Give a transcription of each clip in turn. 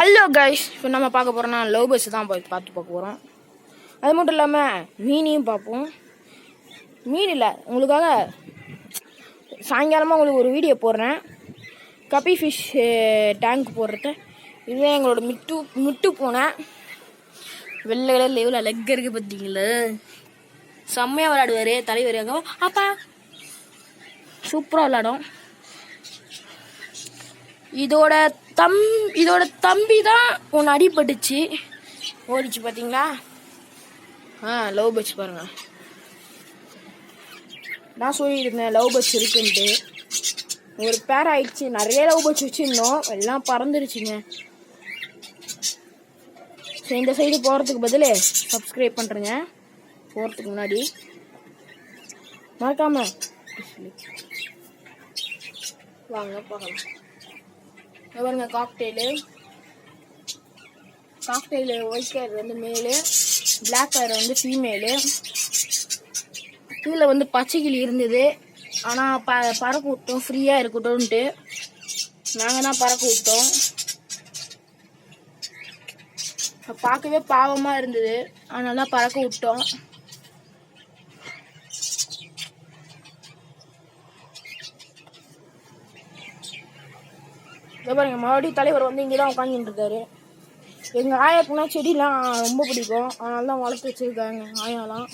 Hello guys, இப்போ நம்ம பார்க்க போகிறோம்னா லவ் பேர்ட்ஸ் தான் பார்க்க போகிறோம். அது மட்டும் இல்லாமல் மீனையும் பார்ப்போம். மீன் இல்லை, உங்களுக்காக சாயங்காலமாக உங்களுக்கு ஒரு வீடியோ போடுறேன். கப்பி ஃபிஷ் டேங்க் போடுறது. இதுதான் எங்களோட மிட்டு போனேன். வெள்ளை கலரில் எவ்வளோ லெக் இருக்குது பார்த்தீங்களா? செம்மையாக விளையாடுவார் தலைவர். அங்கே அப்பா சூப்பராக விளையாடும். இதோட தம்பி தான் ஒன்று அடிபட்டுச்சு, ஓடிச்சு பார்த்தீங்களா? லவ் பேர்ட்ஸ் பாருங்க. நான் சொல்லியிருந்தேன் லவ் பேர்ட்ஸ் இருக்குன்ட்டு. ஒரு பேர் ஆயிடுச்சு. நிறைய லவ் பேர்ட்ஸ் வச்சுருந்தோம், எல்லாம் பறந்துருச்சுங்க. சரி, இந்த சைடு போகிறதுக்கு பதில் சப்ஸ்கிரைப் பண்ணுறேங்க. போகிறதுக்கு முன்னாடி மறக்காம வாங்க பார்க்கலாம். பாருங்க, காக்டெயிலு ஒயிட் கலர் வந்து மேலு, பிளாக் கலர் வந்து ஃபீமேலு. கீழே வந்து பச்சை கிளி இருந்தது, ஆனால் பறக்க விட்டோம், ஃப்ரீயாக இருக்கட்டும்ன்ட்டு நாங்கள் தான் பறக்க விட்டோம். பார்க்கவே பாவமாக இருந்தது, அதனால தான் பறக்க விட்டோம். பாருங்க, மறுபடியும் தலைவர் வந்து இங்கே தான் உட்காந்துட்டு இருக்காரு. எங்கள் ஆயாக்குன்னா செடிலாம் ரொம்ப பிடிக்கும், அதனால தான் வளர்த்து வச்சுருக்காங்க ஆயாலாம்.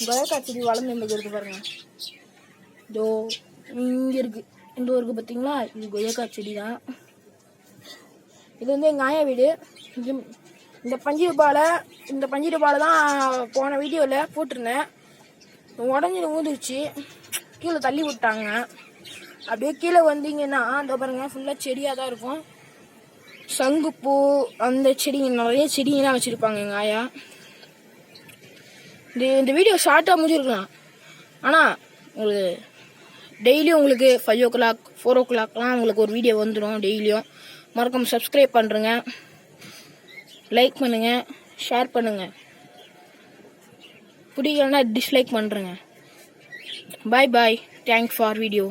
கொயக்கா செடி வளர்ந்துருக்குறது பாருங்க. இதோ இங்கே இருக்குது, இந்த இருக்குது பார்த்தீங்களா? இது கொயக்கா செடி தான். இது வந்து எங்கள் ஆயா வீடு. இந்த பஞ்சு பாலை தான் போன வீடியோவில் போட்டிருந்தேன். உடஞ்சி ஊந்துருச்சு, கீழே தள்ளி விட்டாங்க. அப்படியே கீழே வந்தீங்கன்னா அந்த பாருங்க, ஃபுல்லாக செடியாக தான் இருக்கும். சங்குப்பூ, அந்த செடி, நிறைய செடிங்கெல்லாம் வச்சுருப்பாங்க எங்கள் ஆயா. இந்த வீடியோ ஷார்ட்டாக முடிஞ்சிருக்கலாம், ஆனால் உங்களுக்கு டெய்லியும் உங்களுக்கு 5 o'clock 4 o'clockலாம் உங்களுக்கு ஒரு வீடியோ வந்துடும் டெய்லியும். மறக்காம சப்ஸ்கிரைப் பண்ணுறேங்க, லைக் பண்ணுங்கள், ஷேர் பண்ணுங்கள். பிடிக்கலன்னா டிஸ்லைக் பண்ணுறேங்க. பாய் பாய், தேங்க்ஸ் ஃபார் வீடியோ.